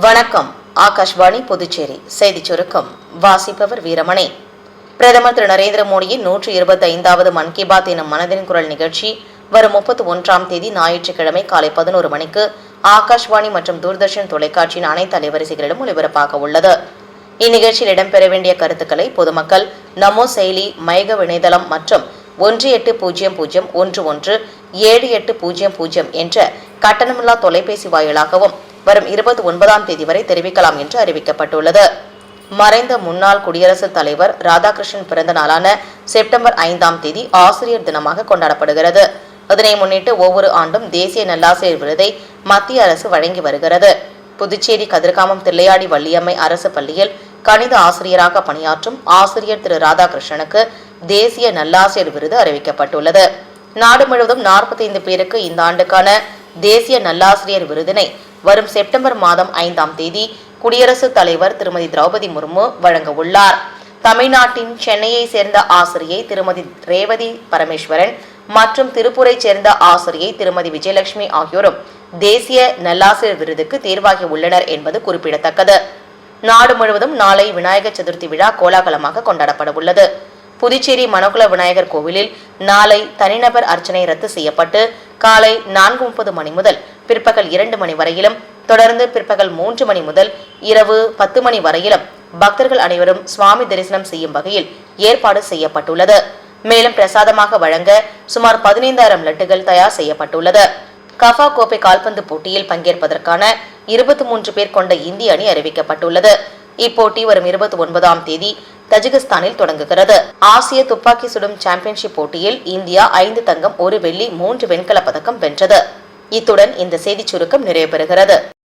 வணக்கம். ஆகாஷ்வாணி புதுச்சேரி செய்திச் சுருக்கம் வாசிப்பவர் வீரமணி. பிரதமர் திரு நரேந்திர மோடியின் 125வது மன் கி பாத் எனும் மனதின் குரல் நிகழ்ச்சி வரும் 31ஆம் தேதி ஞாயிற்றுக்கிழமை காலை 11 மணிக்கு ஆகாஷ்வாணி மற்றும் தூர்தர்ஷன் தொலைக்காட்சியின் அனைத்து அலைவரிசைகளிலும் ஒலிபரப்பாக உள்ளது. இந்நிகழ்ச்சியில் இடம்பெற வேண்டிய கருத்துக்களை பொதுமக்கள் நமோ செயலி, மைகவ் இணையதளம் மற்றும் 1800117800 என்ற கட்டணமில்லா தொலைபேசி வாயிலாகவும் வரும் 29ஆம் தேதி வரை தெரிவிக்கலாம் என்று அறிவிக்கப்பட்டுள்ளது. மறைந்த முன்னாள் குடியரசுத் தலைவர் ராதாகிருஷ்ணன் பிறந்த நாளான செப்டம்பர் 5ஆம் தேதி ஆசிரியர் தினமாக கொண்டாடப்படுகிறது. இதனை முன்னிட்டு ஒவ்வொரு ஆண்டும் தேசிய நல்லாசிரியர் விருதை மத்திய அரசு வழங்கி வருகிறது. புதுச்சேரி கதிர்காமம் தில்லையாடி வள்ளியம்மை அரசு பள்ளியில் கணித ஆசிரியராக பணியாற்றும் ஆசிரியர் திரு ராதாகிருஷ்ணனுக்கு தேசிய நல்லாசிரியர் விருது அறிவிக்கப்பட்டுள்ளது. நாடு முழுவதும் 45 பேருக்கு இந்த ஆண்டுக்கான தேசிய நல்லாசிரியர் விருதினை வரும் செப்டம்பர் மாதம் 5ஆம் தேதி குடியரசுத் தலைவர் திருமதி திரௌபதி முர்மு வழங்க உள்ளார். தமிழ்நாட்டின் சென்னையை சேர்ந்த ஆசிரியை திருமதி ரேவதி பரமேஸ்வரன் மற்றும் திருப்பூரை சேர்ந்த ஆசிரியை திருமதி விஜயலட்சுமி ஆகியோரும் தேசிய நல்லாசிரியர் விருதுக்கு தேர்வாகி உள்ளனர் என்பது குறிப்பிடத்தக்கது. நாடு முழுவதும் நாளை விநாயகர் சதுர்த்தி விழா கோலாகலமாக கொண்டாடப்பட உள்ளது. புதுச்சேரி மணக்குள விநாயகர் கோவிலில் நாளை தனிநபர் அர்ச்சனை ரத்து செய்யப்பட்டு காலை 4:30 மணி முதல் பிற்பகல் 2 மணி வரையிலும், தொடர்ந்து பிற்பகல் 3 மணி முதல் இரவு 10 மணி வரையிலும் பக்தர்கள் அனைவரும் சுவாமி தரிசனம் செய்யும் வகையில் ஏற்பாடு செய்யப்பட்டுள்ளது. மேலும் பிரசாதமாக வழங்க சுமார் 15,000 லட்டுகள் தயார் செய்யப்பட்டுள்ளது. கஃபா கோப்பை கால்பந்து போட்டியில் பங்கேற்பதற்கான 23 பேர் கொண்ட இந்திய அணி அறிவிக்கப்பட்டுள்ளது. இப்போட்டி வரும் 29ஆம் தேதி தஜிகிஸ்தானில் தொடங்குகிறது. ஆசிய துப்பாக்கி சுடும் சாம்பியன்ஷிப் போட்டியில் இந்தியா 5 தங்கம், 1 வெள்ளி, 3 வெண்கலப் பதக்கம் வென்றது. இத்துடன் இந்த செய்திச் சுருக்கம் நிறைவு பெறுகிறது.